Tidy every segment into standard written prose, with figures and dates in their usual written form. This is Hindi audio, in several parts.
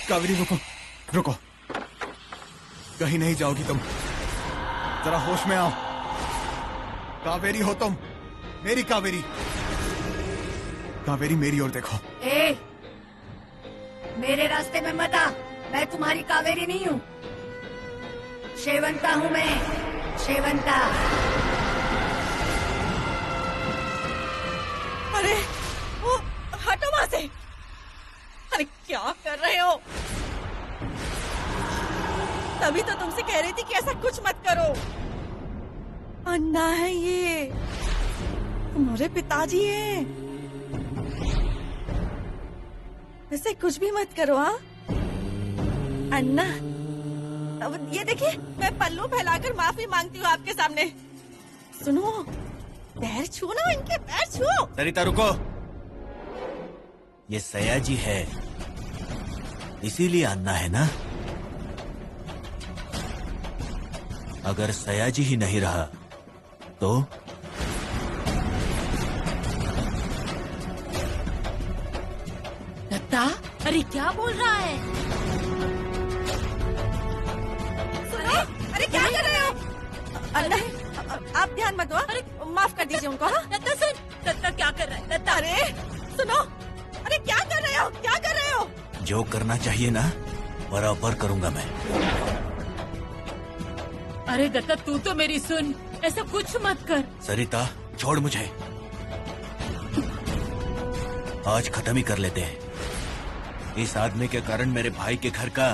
कावेरी रुको, रुको, कहीं नहीं जाओगी तुम, जरा होश में आओ। कावेरी हो तुम, मेरी कावेरी। कावेरी मेरी ओर देखो। ए, मेरे रास्ते में मत आ, मैं तुम्हारी कावेरी नहीं हूँ, शेवंता हूँ मैं, शेवंता। अरे वो हटो वहां से। अरे क्या कर रहे हो? तभी तो तुमसे कह रही थी कि ऐसा कुछ मत करो। अन्ना है ये, तुम्हारे पिताजी हैं। ऐसे कुछ भी मत करो। हाँ अन्ना, अब ये देखिए, मैं पल्लू फैलाकर माफी मांगती हूँ आपके सामने। सुनो, पैर छू ना, इनके पैर छू। सरिता रुको, ये सयाजी है, इसीलिए अन्ना है ना। अगर सयाजी ही नहीं रहा तो दत्ता, अरे क्या बोल रहा है? सुनो, अरे क्या कर रहे हो? अन्ना, आप ध्यान मत दो। अरे माफ कर दीजिए उनको। हाँ? दत्ता सुन, दत्ता क्या कर रहा है? दत्ता, अरे सुनो, अरे क्या कर रहे हो? क्या कर रहे हो? जो करना चाहिए ना बराबर करूंगा मैं। अरे दत्ता तू तो मेरी सुन, ऐसा कुछ मत कर। सरिता छोड़ मुझे, आज खत्म ही कर लेते हैं। इस आदमी के कारण मेरे भाई के घर का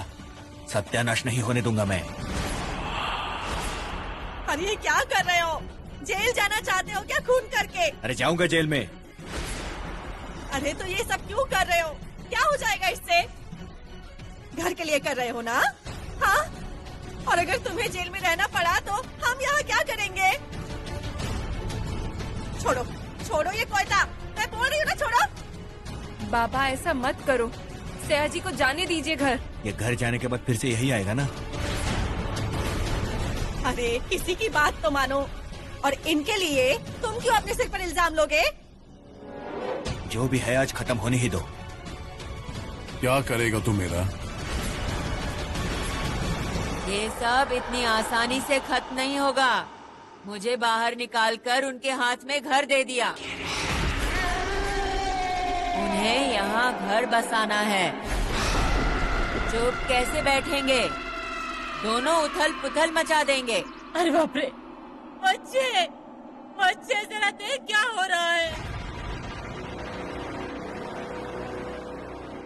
सत्यानाश नहीं होने दूंगा मैं। अरे ये क्या कर रहे हो? जेल जाना चाहते हो क्या खून करके? अरे जाऊंगा जेल में। अरे तो ये सब क्यों कर रहे हो? क्या हो जाएगा इससे? घर के लिए कर रहे हो ना? हाँ? और अगर तुम्हें जेल में रहना पड़ा तो हम यहाँ क्या करेंगे? छोड़ो, छोड़ो ये कोयता, मैं बोल रही हूँ ना, छोड़ो। बाबा ऐसा मत करो, सयाजी को जाने दीजिए घर। ये घर जाने के बाद फिर से यही आएगा ना। अरे किसी की बात तो मानो, और इनके लिए तुम क्यों अपने सिर पर इल्जाम लोगे? जो भी है आज खत्म होने ही दो। क्या करेगा तू मेरा? ये सब इतनी आसानी से खत्म नहीं होगा। मुझे बाहर निकालकर उनके हाथ में घर दे दिया। उन्हें यहाँ घर बसाना है। चुप कैसे बैठेंगे? दोनों उथल पुथल मचा देंगे। अरे बाप रे, बच्चे, बच्चे जरा देख क्या हो रहा है।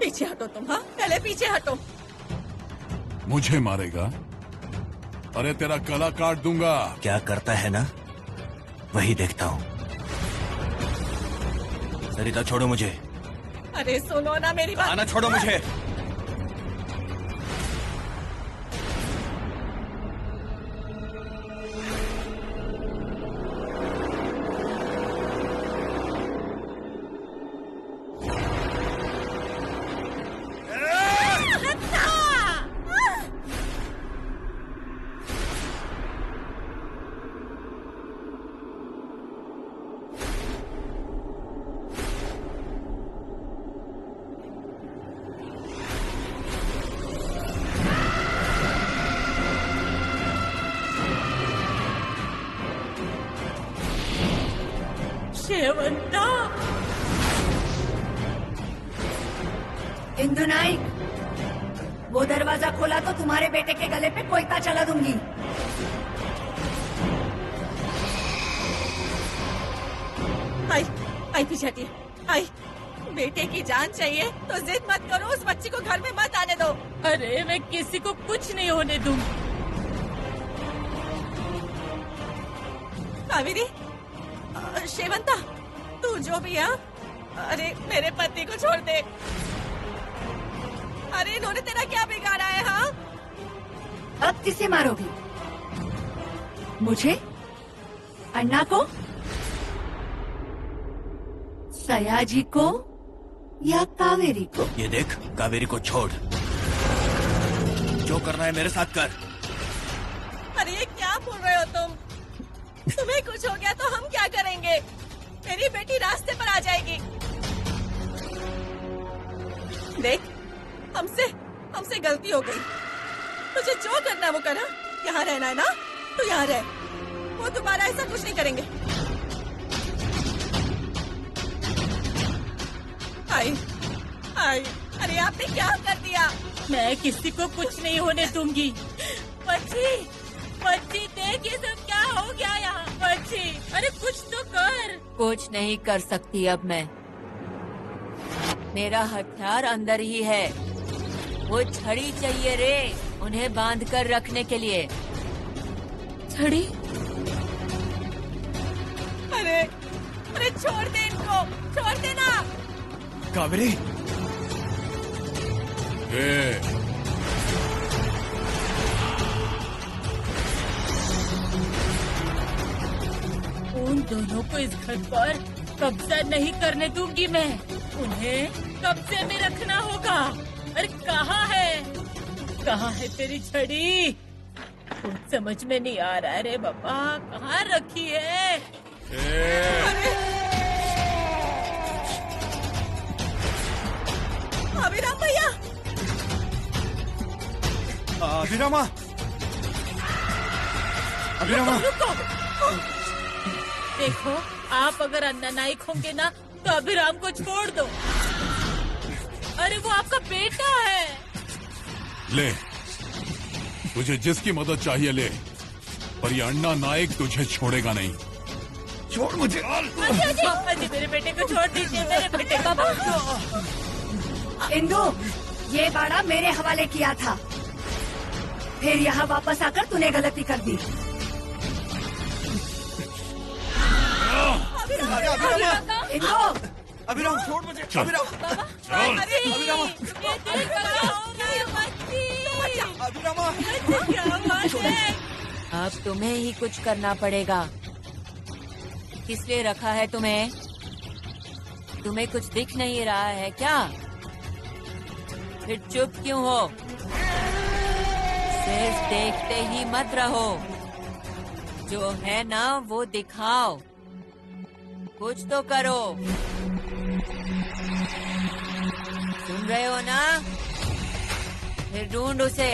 पीछे हटो तुम। हाँ पहले पीछे हटो। मुझे मारेगा? अरे तेरा गला काट दूंगा। क्या करता है ना वही देखता हूँ। सरिता छोड़ो मुझे। अरे सुनो ना मेरी बात। आना छोड़ो मुझे। शेवंता, इंदु नाइक, वो दरवाजा खोला तो तुम्हारे बेटे के गले पे कोयता चला दूंगी। आई, आई पीछे हटिए। आई, बेटे की जान चाहिए तो जिद मत करो, उस बच्ची को घर में मत आने दो। अरे मैं किसी को कुछ नहीं होने दूँ। कावेरी, शेवंता, तू जो भी है, अरे मेरे पति को छोड़ दे। अरे इन्होंने तेरा क्या बिगाड़ा है? हाँ अब किसे मारोगी? मुझे, अन्ना को, सयाजी को या कावेरी को? ये देख, कावेरी को छोड़। जो करना है मेरे साथ कर। अरे ये क्या बोल रहे हो तुम? तुम्हें कुछ हो गया तो हम क्या करेंगे? मेरी बेटी रास्ते पर आ जाएगी। देख, हमसे गलती हो गई। तुझे जो करना है वो करा। यहाँ रहना है ना तो यहाँ रह। वो दोबारा ऐसा कुछ नहीं करेंगे। आई आई, अरे आपने क्या कर दिया? मैं किसी को कुछ नहीं होने दूंगी। बच्ची बच्ची देख ये सब क्या हो गया यहाँ। बच्ची अरे कुछ तो कर। कुछ नहीं कर सकती अब मैं। मेरा हथियार अंदर ही है। वो छड़ी चाहिए रे, उन्हें बांध कर रखने के लिए। छड़ी? अरे अरे छोड़ दे इनको, छोड़ देना। कावेरी, ए, उन दोनों को इस घर पर कब्जा नहीं करने दूंगी मैं। उन्हें कब्जे में रखना होगा। अरे कहाँ है तेरी छड़ी? कुछ समझ में नहीं आ रहा है रे बाबा, कहाँ रखी है? अभिराम भैया, अभिरामा, अभिरामा, रुको। देखो आप अगर अन्ना नाइक होंगे ना तो अभिराम को छोड़ दो। अरे वो आपका बेटा है। ले, तुझे जिसकी मदद चाहिए ले, पर ये अन्ना नायक तुझे छोड़ेगा नहीं। छोड़ मुझे। अजी मेरे बेटे को छोड़ दीजिए, मेरे बेटे को। इंदु, ये बाड़ा मेरे हवाले किया था, फिर यहाँ वापस आकर तूने गलती कर दी। इंदु, अभिराम छोड़ मुझे। चल। अभिराम, चल। अभिरामा, ये देख क्या हो रहा है बच्ची? अभिरामा, क्या बात है? अब तुम्हें ही कुछ करना पड़ेगा। किस लिए रखा है तुम्हें? तुम्हें कुछ दिख नहीं रहा है क्या? फिर चुप क्यों हो? सिर्फ देखते ही मत रहो, जो है ना वो दिखाओ। कुछ तो करो। सुन रहे हो ना? फिर ढूंढ उसे।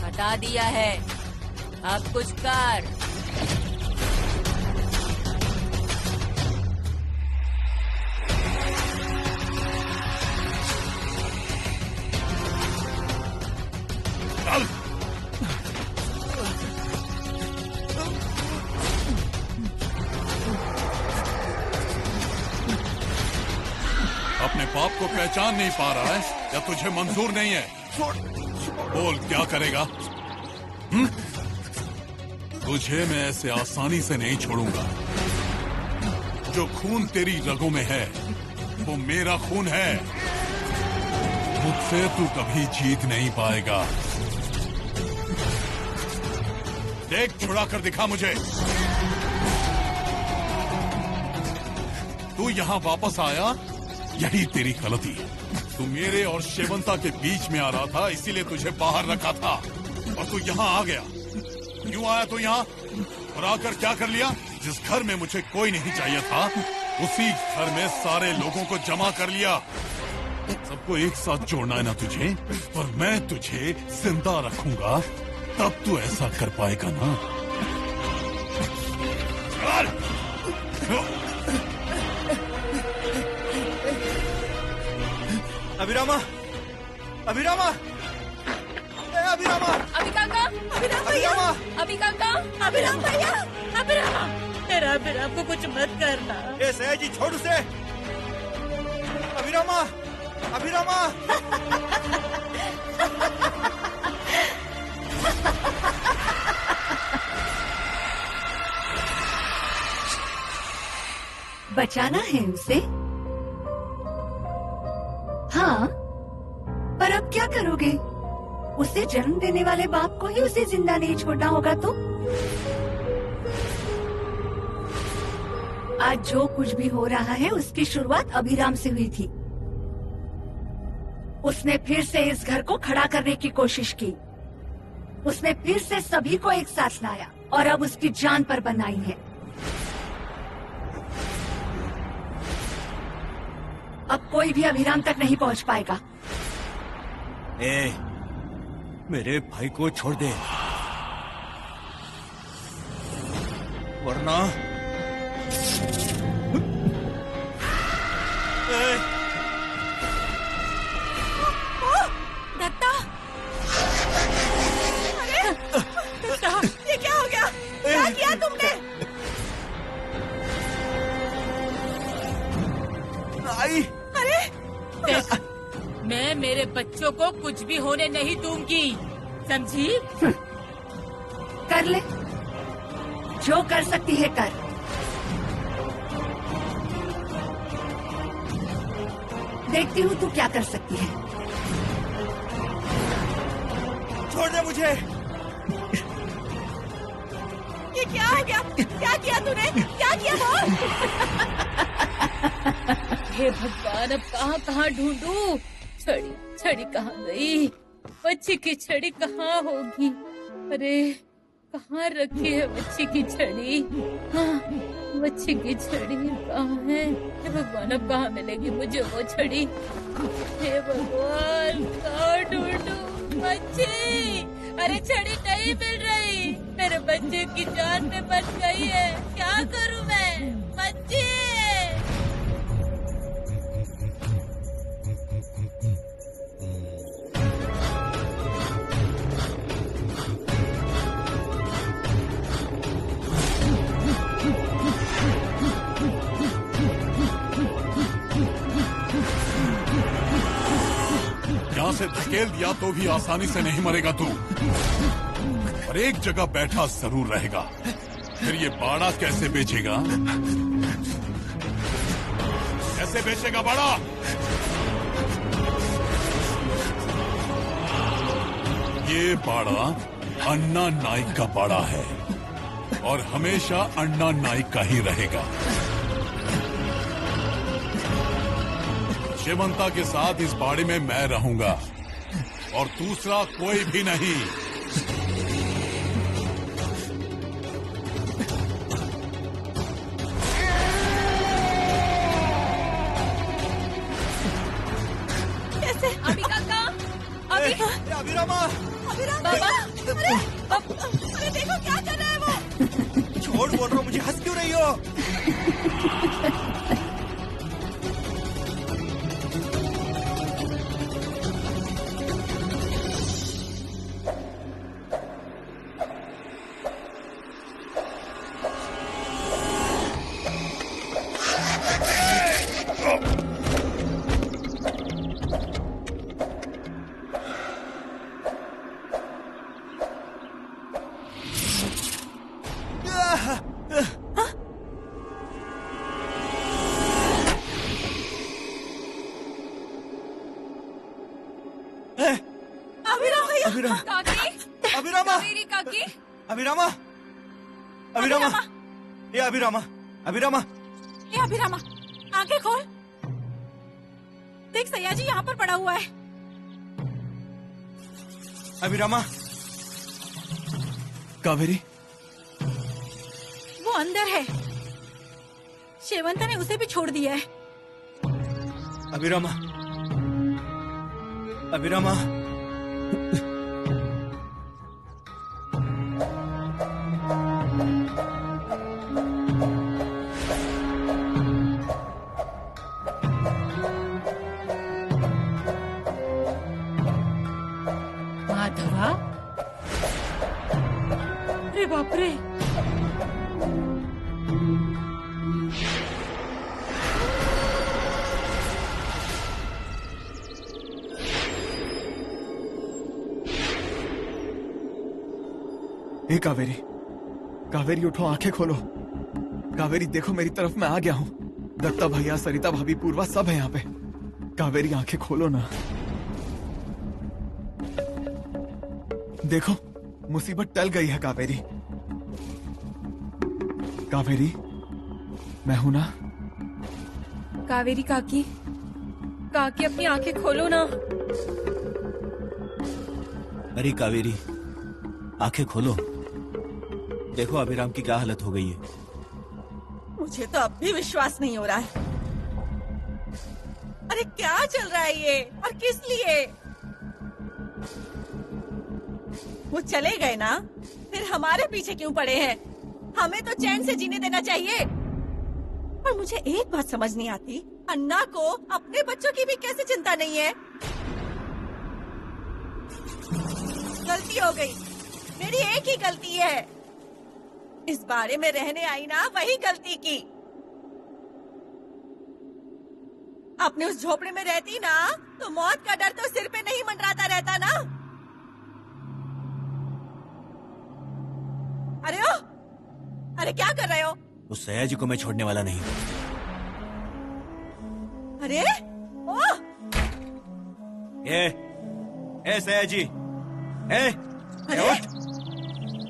हटा दिया है, अब कुछ कर। चल। अपने पाप को पहचान नहीं पा रहा है या तुझे मंजूर नहीं है? बोल क्या करेगा? तुझे मैं ऐसे आसानी से नहीं छोड़ूंगा। जो खून तेरी रगों में है वो मेरा खून है। मुझसे तू कभी जीत नहीं पाएगा। देख, छुड़ा कर दिखा मुझे। तू यहाँ वापस आया, यही तेरी गलती। तू मेरे और शेवंता के बीच में आ रहा था, इसीलिए तुझे बाहर रखा था, और तू यहाँ आ गया। क्यों आया तू यहाँ? और आकर क्या कर लिया? जिस घर में मुझे कोई नहीं चाहिए था, उसी घर में सारे लोगों को जमा कर लिया। सबको एक साथ जोड़ना है ना तुझे, और मैं तुझे जिंदा रखूंगा, तब तू ऐसा कर पाएगा ना? अभिरामा, अभिरामा, अभिरामा, अभी काका, अभिराम भैया, अभी काका, अभिराम भैया, अभिराम, तेरा अभिराम को कुछ मत करना। ए सयाजी, छोड़ उसे। अभिरामा, अभिरामा, बचाना है उसे? हाँ, पर अब क्या करोगे? उसे जन्म देने वाले बाप को ही उसे जिंदा नहीं छोड़ना होगा तो? आज जो कुछ भी हो रहा है उसकी शुरुआत अभिराम से हुई थी। उसने फिर से इस घर को खड़ा करने की कोशिश की। उसने फिर से सभी को एक साथ लाया और अब उसकी जान पर बनाई है। अब कोई भी अभिराम तक नहीं पहुंच पाएगा। ए, मेरे भाई को छोड़ दे, वरना दत्ता, अरे दत्ता, ये क्या हो गया? क्या किया तुमने? आई। अरे देख, मैं मेरे बच्चों को कुछ भी होने नहीं दूंगी, समझी? कर ले, जो कर सकती है कर। देखती हूँ तू क्या कर सकती है। छोड़ दे मुझे। ये क्या हो गया? क्या किया तूने? क्या किया वो? हे भगवान, अब कहाँ कहाँ ढूंढूं? छड़ी छड़ी कहाँ गई? बच्ची की छड़ी कहाँ होगी? अरे कहाँ रखी है बच्ची की छड़ी? हाँ, बच्ची की छड़ी कहाँ है? हे भगवान, अब कहाँ मिलेगी मुझे वो छड़ी? हे भगवान, कहाँ ढूंढूं बच्ची? अरे छड़ी नहीं मिल रही, मेरे बच्चे की जान में बच गई है, क्या करूं मैं? बच्ची! यहाँ से धकेल दिया तो भी आसानी से नहीं मरेगा तू, और एक जगह बैठा जरूर रहेगा। फिर ये बाड़ा कैसे बेचेगा? कैसे बेचेगा बाड़ा? ये बाड़ा अन्ना नाइक का बाड़ा है और हमेशा अन्ना नाइक का ही रहेगा। शेवंता के साथ इस बाड़े में मैं रहूंगा और दूसरा कोई भी नहीं। कैसे? अभी काका, अभिरामा, बाबा, अरे देखो क्या कर रहा है वो? छोड़ बोल रहा हूँ, मुझे हंस क्यों रही हो? अभिराम, काकी, अभिरामा, मेरी काकी, अभिरामा, अभिरामा, ये अभिरामा, अभिरामा, ये अभिरामा, आंखें खोल। देख सयाजी यहाँ पर पड़ा हुआ है। अभिरामा। कावेरी, वो अंदर है। शेवंता ने उसे भी छोड़ दिया है। अभिरामा, अभिरामा, माधवा, अरे बाप रे, ए कावेरी, कावेरी उठो, आंखें खोलो। कावेरी देखो, मेरी तरफ मैं आ गया हूँ। दत्ता भैया, सरिता भाभी, पूर्वा सब है यहाँ पे। कावेरी आंखें खोलो ना। देखो, मुसीबत टल गई है कावेरी। कावेरी, मैं हूं ना। कावेरी काकी, काकी अपनी आंखें खोलो ना। अरे कावेरी, आंखें खोलो। देखो अभिराम की क्या हालत हो गई है। मुझे तो अब भी विश्वास नहीं हो रहा है। अरे क्या चल रहा है ये, और किस लिए? वो चले गए ना, फिर हमारे पीछे क्यों पड़े हैं? हमें तो चैन से जीने देना चाहिए। पर मुझे एक बात समझ नहीं आती, अन्ना को अपने बच्चों की भी कैसे चिंता नहीं है? गलती हो गई, मेरी एक ही गलती है। इस बारे में रहने आई ना, वही गलती की। अपने उस झोपड़े में रहती ना, तो मौत का डर तो सिर पे नहीं मंडराता रहता ना। अरे ओ, अरे क्या कर रहे हो? उस सयाजी को मैं छोड़ने वाला नहीं। अरे ओ, ए सयाजी, अरे उठ,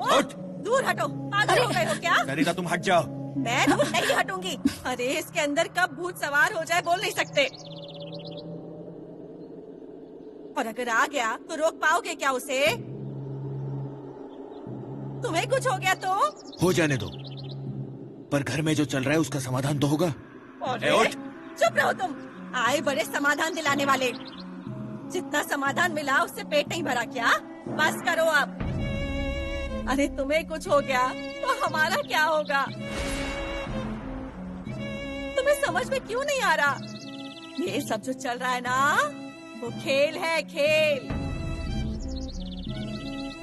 उठ। दूर हटो, पागल हो गए हो क्या? सरिता तुम हट जाओ। मैं नहीं हटूंगी। अरे इसके अंदर कब भूत सवार हो जाए बोल नहीं सकते। और अगर आ गया तो रोक पाओगे क्या उसे? तुम्हें कुछ हो गया तो? हो जाने दो, पर घर में जो चल रहा है उसका समाधान तो होगा। उठ, चुप रहो तुम। आए बड़े समाधान दिलाने वाले। जितना समाधान मिला उससे पेट नहीं भरा क्या? बस करो अब। अरे तुम्हें कुछ हो गया तो हमारा क्या होगा? तुम्हें समझ में क्यों नहीं आ रहा? ये सब जो चल रहा है ना, वो खेल है, खेल।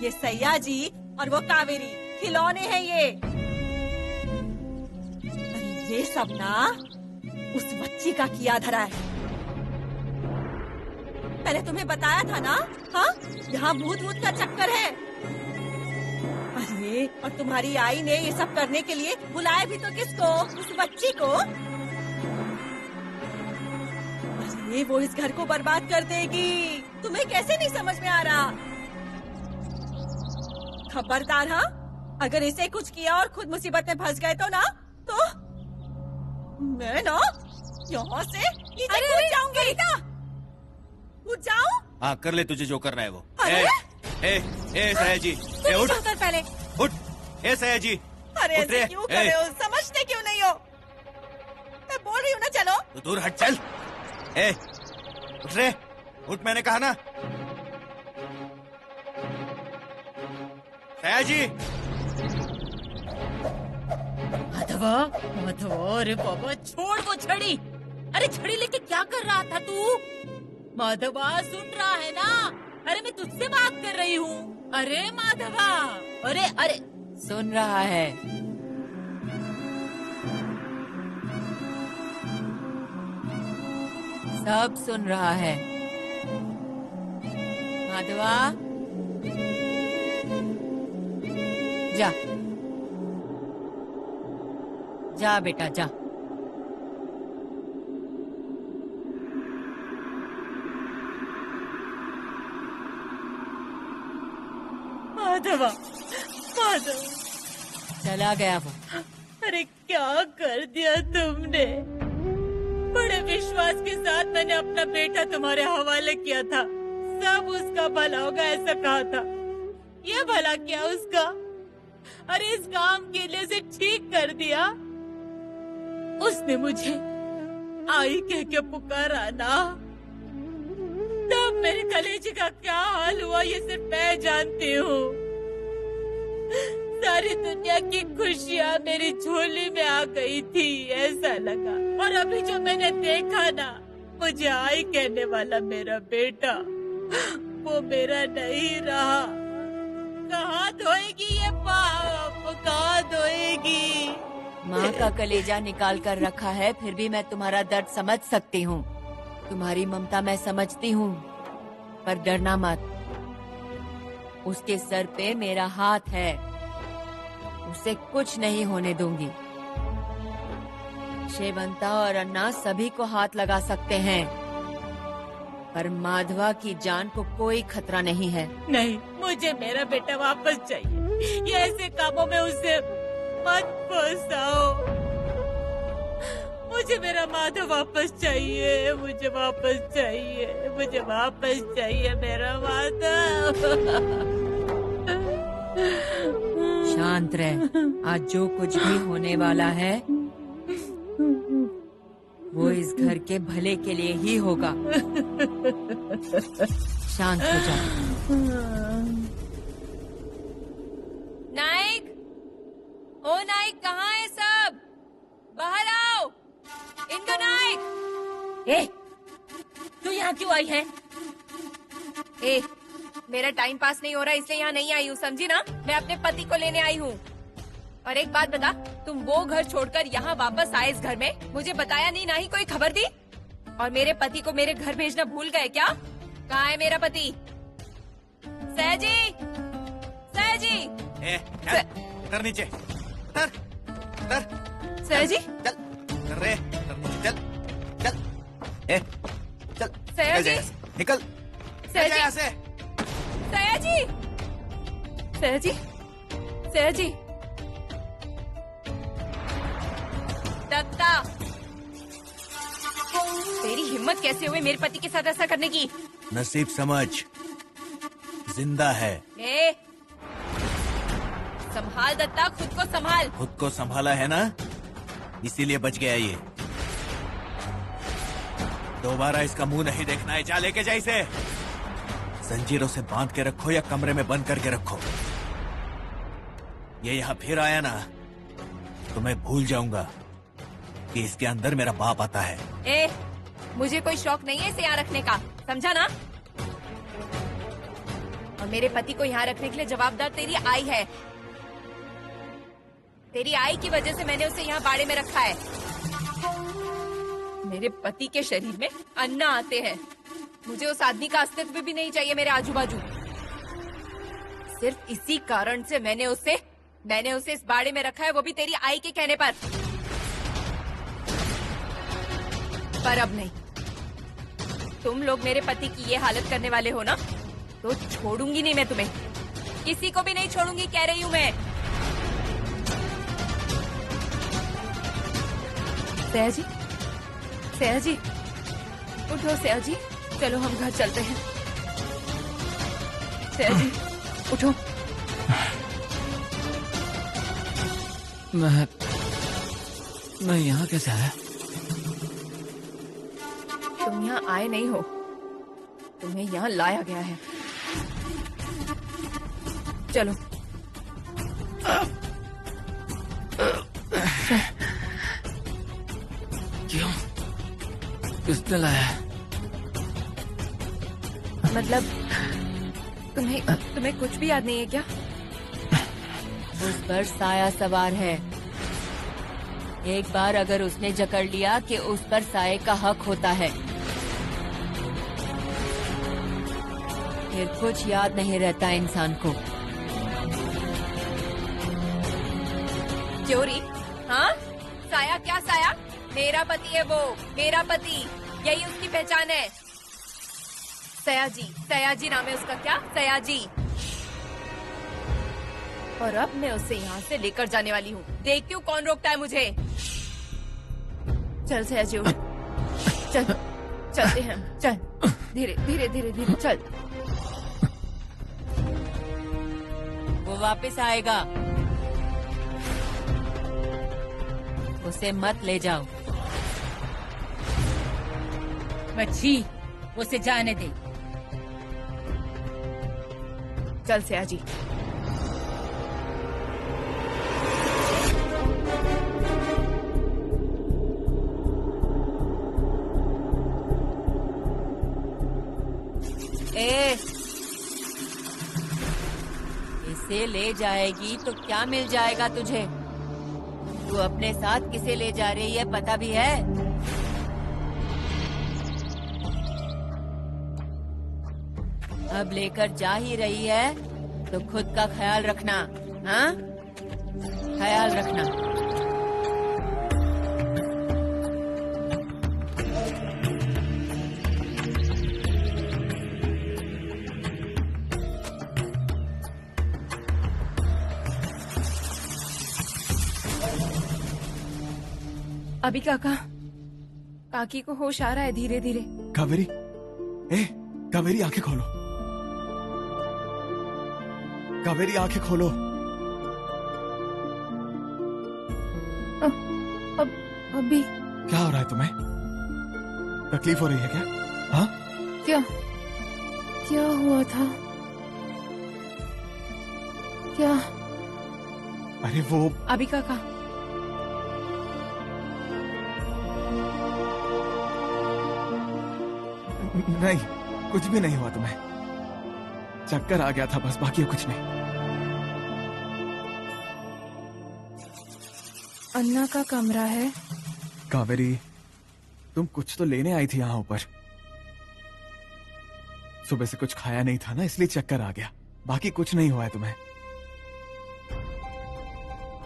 ये सयाजी और वो कावेरी खिलौने हैं ये। अरे ये सब ना उस बच्ची का किया धरा है। मैंने तुम्हें बताया था ना, हाँ, यहाँ भूत भूत का चक्कर है। अरे और तुम्हारी आई ने ये सब करने के लिए बुलाया भी तो किसको? उस बच्ची को। अरे वो इस घर को बर्बाद कर देगी। तुम्हें कैसे नहीं समझ में आ रहा? खबरदार, हाँ, अगर इसे कुछ किया और खुद मुसीबत में फंस गए तो ना, तो मैं ना यहाँ से नीचे कूद जाऊंगी। कूद जाऊं? हाँ, कर ले तुझे जो करना है वो। अरे सयाजी, उठ पहले उठ। सयाजी, अरे ऐसे क्यों कर रहे हो? समझते क्यों नहीं हो? मैं बोल रही हूँ ना, चलो। तो दूर हट, चल। उठ रे, उठ, मैंने कहा ना। सयाजी, माधवा, माधवा, अरे बाबा, छोड़ वो छड़ी। अरे छड़ी लेके क्या कर रहा था तू? माधवा, सुन रहा है ना? अरे मैं तुझसे बात कर रही हूँ। अरे माधवा, अरे अरे, सुन रहा है। सब सुन रहा है। माधवा, जा जा बेटा, जा। माधवा, माधव, चला गया वो। अरे क्या कर दिया तुमने? बड़े विश्वास के साथ मैंने अपना बेटा तुम्हारे हवाले किया था। सब उसका भला होगा ऐसा कहा था। ये भला क्या उसका? अरे इस काम के लिए से ठीक कर दिया। उसने मुझे आई कह के पुकारा ना, तब मेरे कलेजे का क्या हाल हुआ ये सिर्फ मैं जानती हूँ। सारी दुनिया की खुशियाँ मेरी झोली में आ गई थी, ऐसा लगा। और अभी जो मैंने देखा ना, मुझे आई कहने वाला मेरा बेटा, वो मेरा नहीं रहा। कहाँ धोएगी ये पाप, कहाँ धोएगी? माँ का कलेजा निकाल कर रखा है, फिर भी मैं तुम्हारा दर्द समझ सकती हूँ। तुम्हारी ममता मैं समझती हूँ, पर डरना मत। उसके सर पे मेरा हाथ है, उसे कुछ नहीं होने दूंगी। शेवंता और अन्ना सभी को हाथ लगा सकते हैं, पर माधवा की जान को कोई खतरा नहीं है। नहीं, मुझे मेरा बेटा वापस चाहिए। ये ऐसे कामों में उसे मत फंसाओ। मुझे मेरा माधव वापस चाहिए, मुझे वापस चाहिए, मुझे वापस चाहिए मेरा माधव। शांत रह। आज जो कुछ भी होने वाला है वो इस घर के भले के लिए ही होगा। शांत हो जा। नाइक, ओ नाइक, कहाँ है सब? बाहर आओ। इंदु नाइक। ए, तू यहाँ क्यों आई है? ए, मेरा टाइम पास नहीं हो रहा इसलिए यहाँ नहीं आई हूँ, समझी ना? मैं अपने पति को लेने आई हूँ। और एक बात बता, तुम वो घर छोड़कर यहाँ वापस आए इस घर में, मुझे बताया नहीं, ना ही कोई खबर दी। और मेरे पति को मेरे घर भेजना भूल गए क्या? कहाँ है मेरा पति? सहजी, सहजी, उतर नीचे, उतर, उतर, सहजी, चल, उतर रे, उतर नीचे, चल, चल, चल, सहजी, निकल, सहजी, यहाँ से, सहजी, सहजी, सहजी, दत्ता, तेरी हिम्मत कैसे हुई मेरे पति के साथ ऐसा करने की? नसीब समझ, जिंदा है। ए, संभाल दत्ता, खुद को संभाल। खुद को संभाला है ना, इसीलिए बच गया ये। दोबारा इसका मुंह नहीं देखना है, जा लेके जा इसे। जंजीरों से बांध के रखो या कमरे में बंद करके रखो। ये यहाँ फिर आया ना तो मैं भूल जाऊंगा कि इसके अंदर मेरा बाप आता है। ए, मुझे कोई शौक नहीं है इसे यहाँ रखने का, समझा ना? और मेरे पति को यहाँ रखने के लिए जवाबदार तेरी आई है। तेरी आई की वजह से मैंने उसे यहाँ बाड़े में रखा है। मेरे पति के शरीर में अन्ना आते हैं, मुझे उस आदमी का अस्तित्व भी नहीं चाहिए मेरे आजू बाजू। सिर्फ इसी कारण से मैंने उसे इस बाड़े में रखा है, वो भी तेरी आई के कहने पर अब नहीं। तुम लोग मेरे पति की ये हालत करने वाले हो ना, तो छोड़ूंगी नहीं मैं तुम्हें, किसी को भी नहीं छोड़ूंगी, कह रही हूँ मैं। सयाजी, सयाजी, उठो सयाजी, चलो हम घर चलते हैं। सयाजी, उठो। मैं यहाँ कैसे आया? तुम यहाँ आए नहीं हो, तुम्हें यहाँ लाया गया है। चलो। क्यों? किसने लाया? मतलब तुम्हें कुछ भी याद नहीं है क्या? उस पर साया सवार है। एक बार अगर उसने जकड़ लिया कि उस पर साये का हक होता है, फिर कुछ याद नहीं रहता इंसान को। चोरी? हाँ, साया क्या साया? मेरा पति है वो, मेरा पति, यही उसकी पहचान है। सयाजी, सयाजी नाम है उसका। क्या? सयाजी। और अब मैं उसे यहाँ से लेकर जाने वाली हूँ, देखती हूँ कौन रोकता है मुझे। चल सयाजी, उठ, चल, चलते हैं, चल, धीरे धीरे धीरे धीरे चल। वो वापस आएगा, उसे मत ले जाओ। बच्ची, उसे जाने दे। चल सयाजी। इसे ले जाएगी तो क्या मिल जाएगा तुझे? तू अपने साथ किसे ले जा रही है पता भी है? अब लेकर जा ही रही है तो खुद का ख्याल रखना, हाँ? ख्याल रखना। अभी काका, काकी को होश आ रहा है धीरे धीरे। कावेरी, कावेरी आंखें खोलो, कावेरी आंखें खोलो। अभी क्या हो रहा है तुम्हें? तकलीफ हो रही है क्या? हाँ, क्या क्या हुआ था? क्या? अरे वो अभी काका, नहीं, कुछ भी नहीं हुआ तुम्हें। चक्कर आ गया था बस, बाकी कुछ नहीं। अन्ना का कमरा है। कावेरी, तुम कुछ तो लेने आई थी यहाँ ऊपर। सुबह से कुछ खाया नहीं था ना, इसलिए चक्कर आ गया। बाकी कुछ नहीं हुआ है तुम्हें।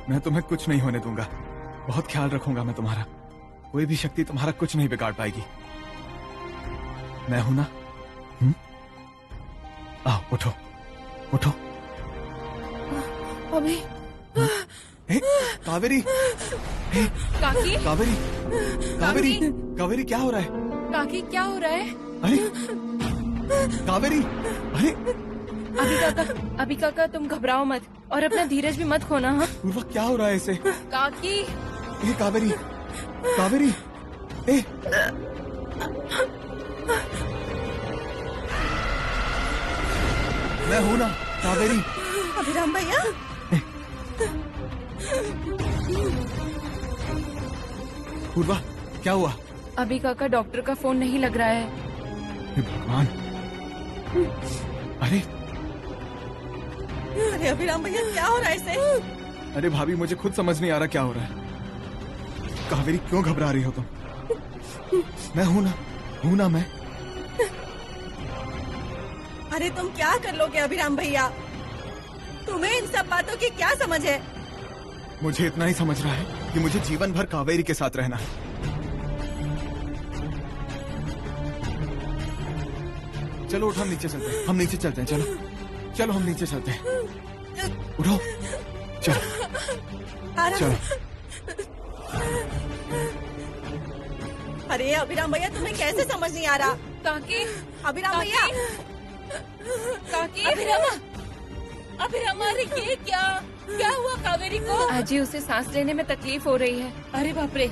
मैं तुम्हें कुछ नहीं होने दूंगा। बहुत ख्याल रखूंगा मैं तुम्हारा। कोई भी शक्ति तुम्हारा कुछ नहीं बिगाड़ पाएगी। मैं हूं ना? आओ, उठो उठो। अभी ए, कावेरी, ए, काकी, कावेरी, कावेरी, कावेरी, क्या हो रहा है? काकी क्या हो रहा है? अरे कावेरी, अरे अभी काका तुम घबराओ मत और अपना धीरज भी मत खोना। हाँ पूर्वा, क्या हो रहा है इसे? काकी, ए कावेरी, कावेरी, ए, मैं हूं ना कावेरी। अभिराम भैया, पूर्वा, क्या हुआ? अभी काका डॉक्टर का फोन नहीं लग रहा है। हे भगवान, अरे अरे अभिराम भैया, क्या हो रहा है इसे? अरे भाभी, मुझे खुद समझ नहीं आ रहा क्या हो रहा है। कावेरी, क्यों घबरा रही हो तुम? मैं हूं ना मैं। अरे तुम क्या कर लोगे अभिराम भैया? तुम्हें इन सब बातों की क्या समझ है? मुझे इतना ही समझ रहा है कि मुझे जीवन भर कावेरी के साथ रहना है। चलो उठो, हम नीचे चलते हैं। हम नीचे चलते हैं, चलो चलो, हम नीचे चलते हैं। उठो, चलो चलो। अरे अभिराम भैया, तुम्हें कैसे समझ नहीं आ रहा? काकी, अभिराम भैया, काकी, अभिरामा, अरे ये क्या हुआ कावेरी को? आजी उसे सांस लेने में तकलीफ हो रही है। अरे बाप रे,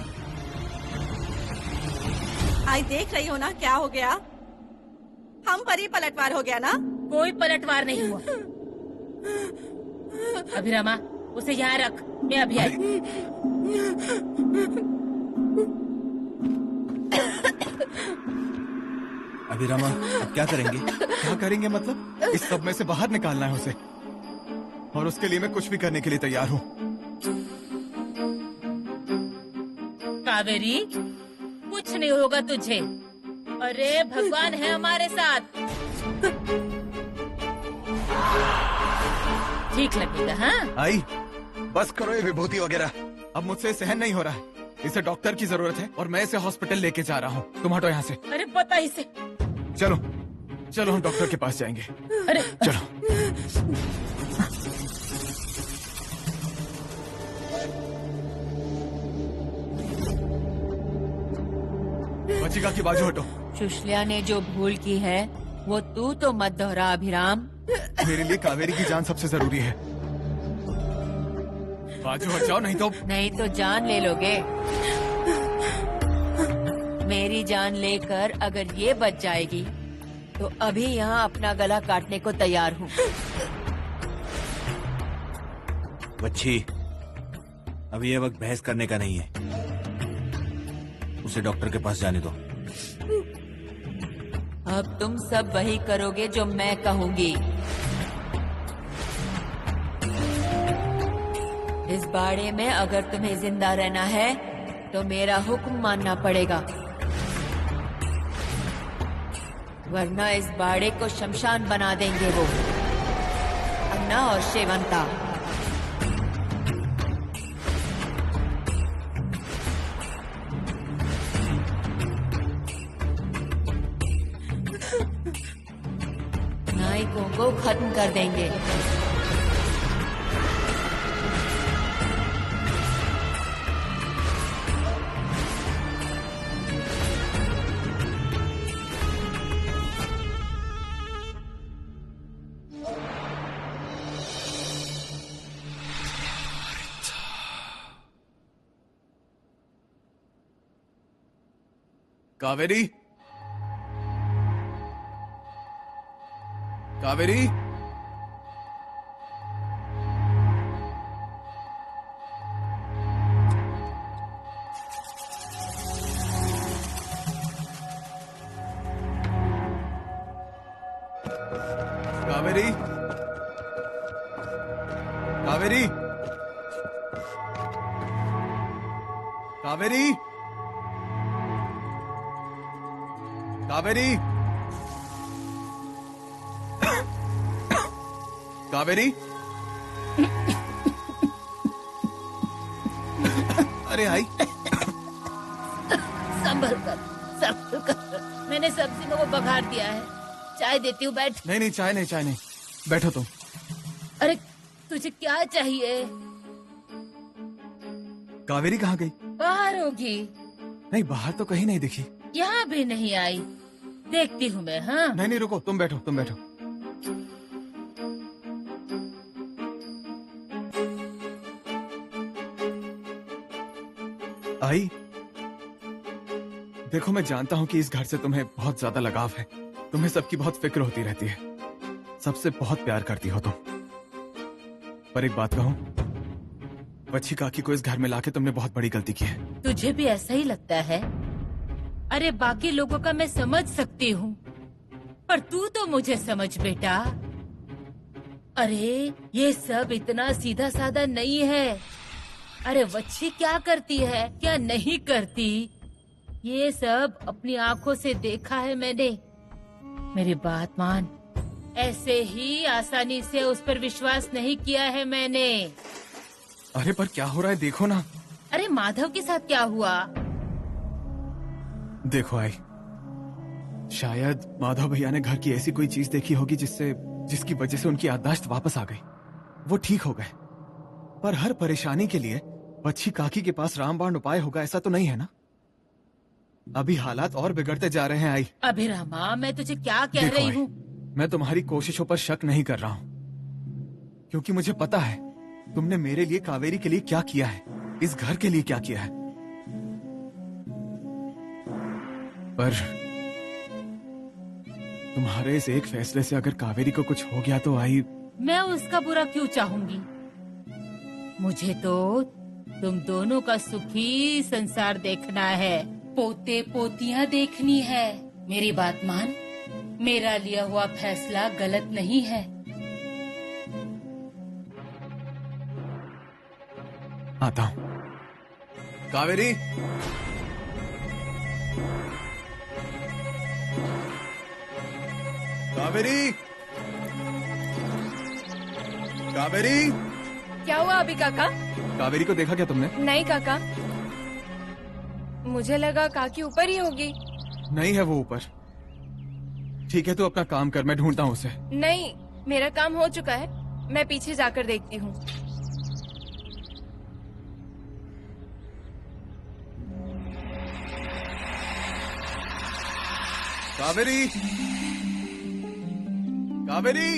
आज देख रही हो ना क्या हो गया? हम पर ही पलटवार हो गया ना? कोई पलटवार नहीं हुआ। अभिरामा, उसे यहाँ रख, मैं अभी आई। अभिरामा, अब क्या करेंगे? क्या करेंगे मतलब? इस सब में से बाहर निकालना है उसे, और उसके लिए मैं कुछ भी करने के लिए तैयार हूँ। कावेरी, कुछ नहीं होगा तुझे। अरे भगवान है हमारे साथ, ठीक लगेगा। हाँ, आई, बस करो ये विभूति वगैरह। अब मुझसे सहन नहीं हो रहा है। इसे डॉक्टर की जरूरत है और मैं इसे हॉस्पिटल लेके जा रहा हूँ। तुम हटो यहाँ से। अरे पता इसे। चलो चलो, हम डॉक्टर के पास जाएंगे। अरे चलो। बचिका की बाजू हटो। सुशल्या ने जो भूल की है वो तू तो मत दोहरा अभिराम। मेरे लिए कावेरी की जान सबसे जरूरी है। बाजू हट जाओ, नहीं तो जान ले लोगे। मेरी जान लेकर अगर ये बच जाएगी तो अभी यहाँ अपना गला काटने को तैयार हूँ। बच्ची, अब ये वक्त बहस करने का नहीं है। उसे डॉक्टर के पास जाने दो। अब तुम सब वही करोगे जो मैं कहूंगी। इस बाड़े में अगर तुम्हें जिंदा रहना है तो मेरा हुक्म मानना पड़ेगा, वरना इस बाड़े को शमशान बना देंगे वो अन्ना और शेवंता। नायकों को खत्म कर देंगे। कावेरी, कावेरी, कावेरी, कावेरी, कावेरी, कावेरी, कावेरी। अरे आई। संभल कर। मैंने सब्जी में वो बघार दिया है। चाय देती हूँ, बैठ। नहीं नहीं, चाय नहीं, चाय नहीं, बैठो तुम। अरे तुझे क्या चाहिए? कावेरी कहाँ गई? बाहर होगी। नहीं, बाहर तो कहीं नहीं दिखी। यहाँ भी नहीं आई। देखती हूँ मैं। हाँ नहीं नहीं, रुको, तुम बैठो, तुम बैठो। आई, देखो मैं जानता हूँ कि इस घर से तुम्हें बहुत ज्यादा लगाव है। तुम्हें सबकी बहुत फिक्र होती रहती है, सबसे बहुत प्यार करती हो तुम। पर एक बात कहूँ, बच्ची काकी को इस घर में लाके तुमने बहुत बड़ी गलती की है। तुझे भी ऐसा ही लगता है? अरे बाकी लोगों का मैं समझ सकती हूँ, पर तू तो मुझे समझ बेटा। अरे ये सब इतना सीधा साधा नहीं है। अरे बच्ची क्या करती है, क्या नहीं करती, ये सब अपनी आंखों से देखा है मैंने। मेरी बात मान, ऐसे ही आसानी से उस पर विश्वास नहीं किया है मैंने। अरे पर क्या हो रहा है, देखो ना। अरे माधव के साथ क्या हुआ? देखो आई, शायद माधव भैया ने घर की ऐसी कोई चीज देखी होगी जिसकी वजह से उनकी याददाश्त वापस आ गई। वो ठीक हो गए, पर हर परेशानी के लिए बच्ची काकी के पास रामबाण उपाय होगा ऐसा तो नहीं है ना। अभी हालात और बिगड़ते जा रहे हैं आई। अभिरामा, मैं तुझे क्या कह देखो रही आई, हूँ? मैं तुम्हारी कोशिशों पर शक नहीं कर रहा हूँ, क्योंकि मुझे पता है तुमने मेरे लिए, कावेरी के लिए क्या किया है, इस घर के लिए क्या किया है। पर तुम्हारे इस एक फैसले से अगर कावेरी को कुछ हो गया तो आई। मैं उसका बुरा क्यों चाहूंगी? मुझे तो तुम दोनों का सुखी संसार देखना है, पोते पोतियां देखनी है। मेरी बात मान, मेरा लिया हुआ फैसला गलत नहीं है। आता हूँ। कावेरी, कावेरी, कावेरी। क्या हुआ अभी काका? कावेरी को देखा क्या तुमने? नहीं काका, मुझे लगा काकी ऊपर ही होगी। नहीं है वो ऊपर। ठीक है, तू अपना काम कर, मैं ढूंढता हूँ उसे। नहीं, मेरा काम हो चुका है, मैं पीछे जाकर देखती हूँ। कावेरी, कावेरी।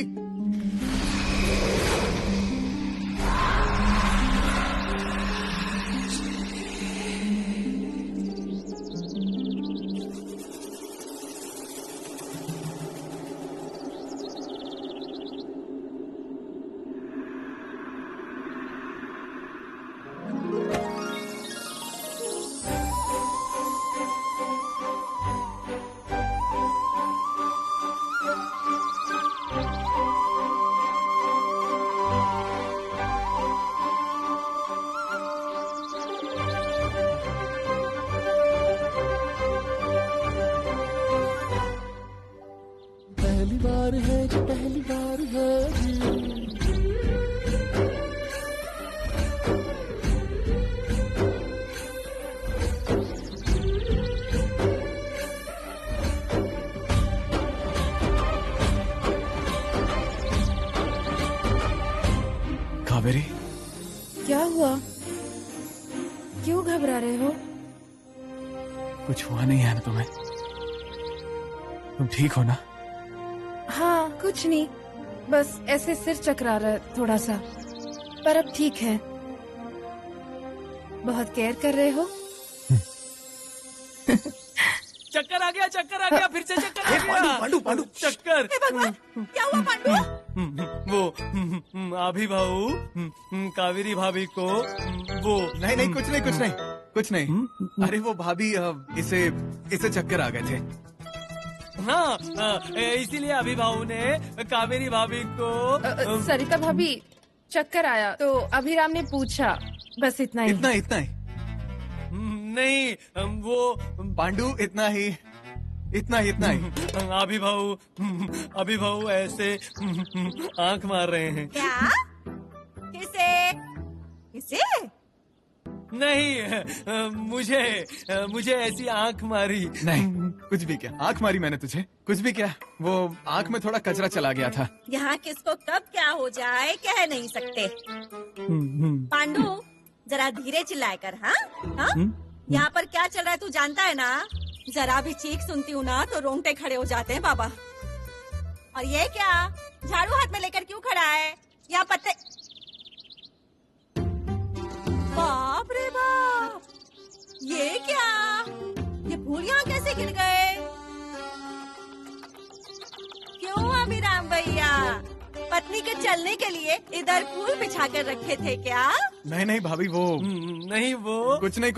पहली बार है जी, पहली बार है जी। कावेरी, क्या हुआ? क्यों घबरा रहे हो? कुछ हुआ नहीं है ना तुम्हें? तुम ठीक हो ना? हाँ, कुछ नहीं, बस ऐसे सिर चकरा रहा है थोड़ा सा, पर अब ठीक है। बहुत केयर कर रहे हो। चक्कर आ गया फिर से चक्कर आ गया। पांडू चक्कर। हे भगवान, क्या हुआ पांडु? वो अभी भाऊ कावेरी भाभी को वो नहीं कुछ नहीं। अरे वो भाभी इसे चक्कर आ गए थे। हाँ, इसीलिए अभी भाऊ ने कावेरी भाभी को सरिता भाभी चक्कर आया तो अभिराम ने पूछा, बस इतना ही। इतना ही नहीं, वो पांडु इतना ही। अभी भाऊ ऐसे आंख मार रहे हैं। क्या? किसे? नहीं, मुझे ऐसी आंख मारी। नहीं, कुछ भी क्या आंख मारी मैंने तुझे? कुछ भी क्या, वो आंख में थोड़ा कचरा चला गया था। यहाँ किसको कब क्या हो जाए कह नहीं सकते। पांडु जरा धीरे चिल्लाए कर। हाँ? यहाँ पर क्या चल रहा है तू जानता है ना? जरा भी चीख सुनती हूँ ना तो रोंगटे खड़े हो जाते हैं बाबा। और ये क्या झाड़ू हाथ में लेकर क्यों खड़ा है? यहाँ पत्ते। बाप रे बाप, ये क्या? ये फूल यहाँ कैसे गिर गए? क्यों अभिराम भैया, पत्नी के चलने के लिए इधर फूल बिछा कर रखे थे क्या? नहीं भाभी, वो नहीं, वो कुछ नहीं।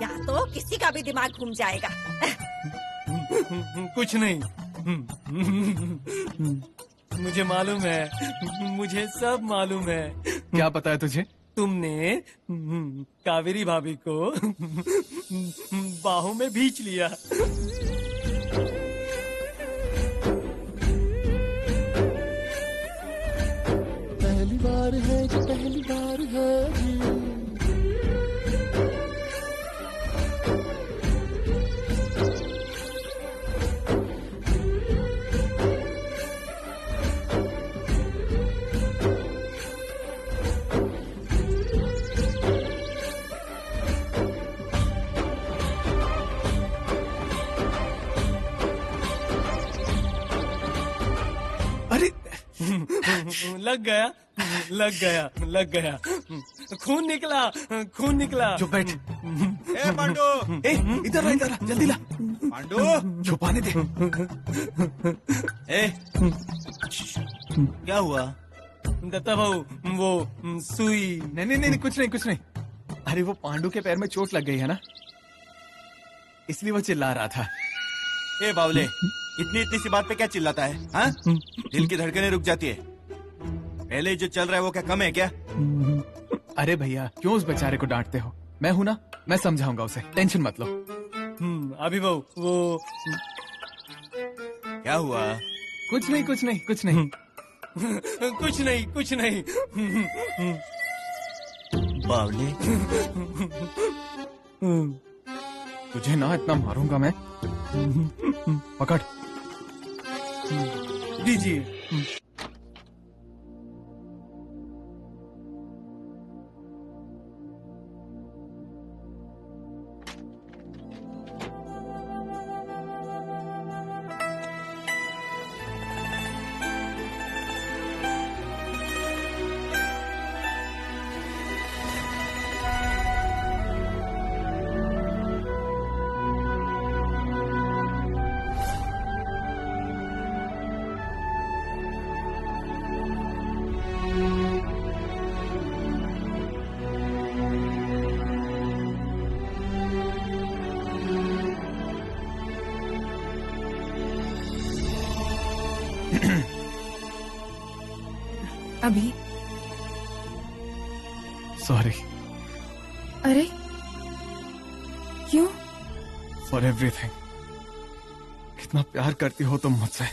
या तो किसी का भी दिमाग घूम जाएगा। कुछ नहीं। मुझे मालूम है, मुझे सब मालूम है। क्या पता है तुझे? तुमने कावेरी भाभी को बाहों में भींच लिया। पहली बार है जी, पहली बार है जी। लग गया। खून निकला। चुप बैठ। ए पांडु, इधर आ, जल्दी ला। पांडु छुपाने दे। क्या हुआ? दत्ता भाऊ, वो सुई। नहीं, कुछ नहीं। अरे वो पांडु के पैर में चोट लग गई है ना, इसलिए वो चिल्ला रहा था। ए बावले, इतनी सी बात पे क्या चिल्लाता है? हाँ? दिल की धड़कनें रुक जाती है। पहले जो चल रहा है वो क्या कम है क्या? अरे भैया, क्यों उस बेचारे को डांटते हो? मैं हूं ना, मैं समझाऊंगा उसे, टेंशन मत लो। अभी भाऊ, वो क्या हुआ? कुछ नहीं। कुछ नहीं। बावले, तुझे ना इतना मारूंगा मैं। पकड़। दीजिए। अभी सॉरी। अरे क्यों? For everything. इतना प्यार करती हो तुम मुझसे,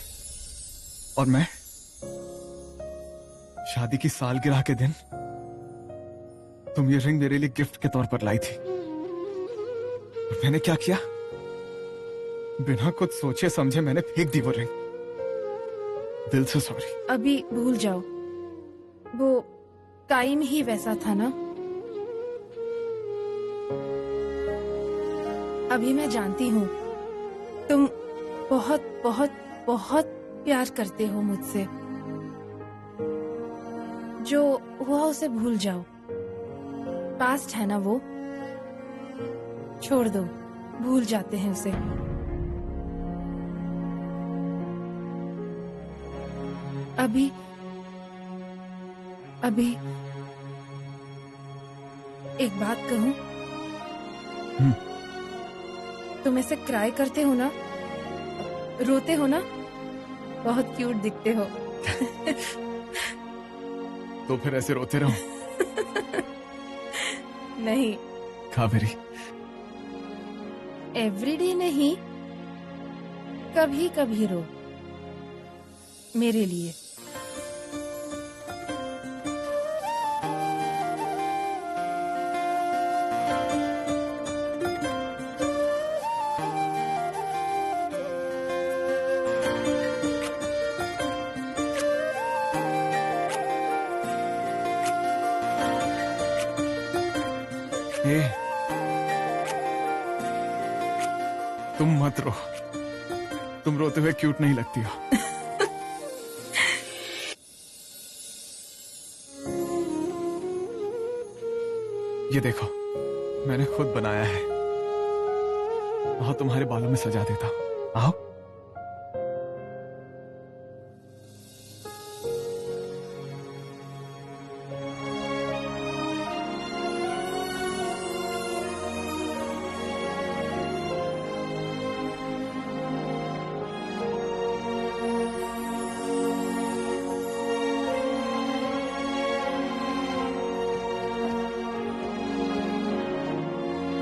और मैं शादी की सालगिरह के दिन तुम ये रिंग मेरे लिए गिफ्ट के तौर पर लाई थी, और मैंने क्या किया? बिना कुछ सोचे समझे मैंने फेंक दी वो रिंग। दिल से सॉरी। अभी भूल जाओ, वो टाइम ही वैसा था ना। अभी मैं जानती हूँ तुम बहुत बहुत बहुत प्यार करते हो मुझसे। जो हुआ उसे भूल जाओ, पास्ट है ना वो। छोड़ दो, भूल जाते हैं उसे। अभी अभी एक बात कहूं? तुम ऐसे क्राई करते हो ना, रोते हो ना, बहुत क्यूट दिखते हो। तो फिर ऐसे रोते रहो। नहीं, कावेरी, एवरीडे नहीं, कभी कभी रो मेरे लिए। ए, तुम मत रो, तुम रोते हुए क्यूट नहीं लगती हो। ये देखो, मैंने खुद बनाया है। आओ तुम्हारे बालों में सजा देता हूं। आओ।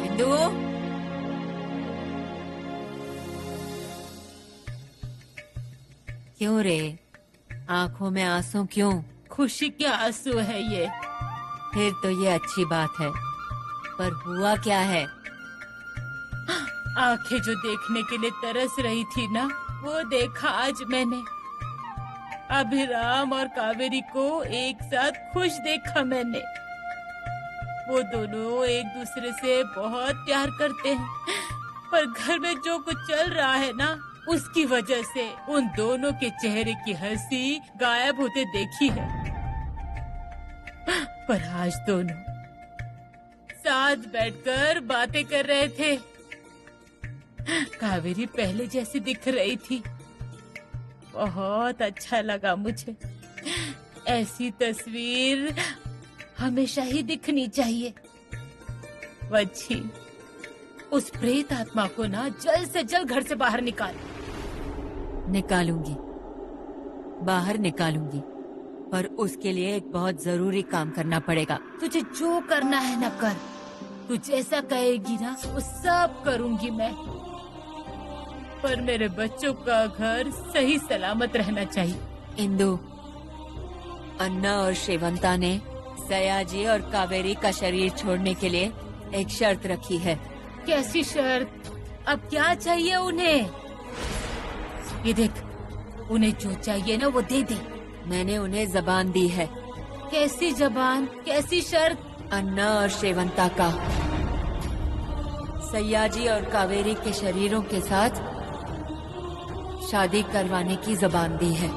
इंदु, क्यों रे? आंखों में आंसू क्यों? खुशी के आंसू है ये। फिर तो ये अच्छी बात है, पर हुआ क्या है? आंखें जो देखने के लिए तरस रही थी ना, वो देखा आज मैंने। अभिराम और कावेरी को एक साथ खुश देखा मैंने। वो दोनों एक दूसरे से बहुत प्यार करते हैं, पर घर में जो कुछ चल रहा है ना, उसकी वजह से उन दोनों के चेहरे की हंसी गायब होते देखी है। पर आज दोनों साथ बैठकर बातें कर रहे थे। कावेरी पहले जैसी दिख रही थी। बहुत अच्छा लगा मुझे। ऐसी तस्वीर हमेशा ही दिखनी चाहिए। वच्छी, उस प्रेत आत्मा को ना जल्द से जल्द घर से बाहर निकाल। निकालूंगी, बाहर निकालूंगी, पर उसके लिए एक बहुत जरूरी काम करना पड़ेगा। तुझे जो करना है ना कर। तू जैसा कहेगी ना वो सब करूंगी मैं। पर मेरे बच्चों का घर सही सलामत रहना चाहिए। इंदु, अन्ना और शेवंता ने सयाजी और कावेरी का शरीर छोड़ने के लिए एक शर्त रखी है। कैसी शर्त? अब क्या चाहिए उन्हें? ये देख, उन्हें जो चाहिए ना वो दे दे। मैंने उन्हें जबान दी है। कैसी जबान? कैसी शर्त? अन्ना और शेवंता का सयाजी और कावेरी के शरीरों के साथ शादी करवाने की जबान दी है।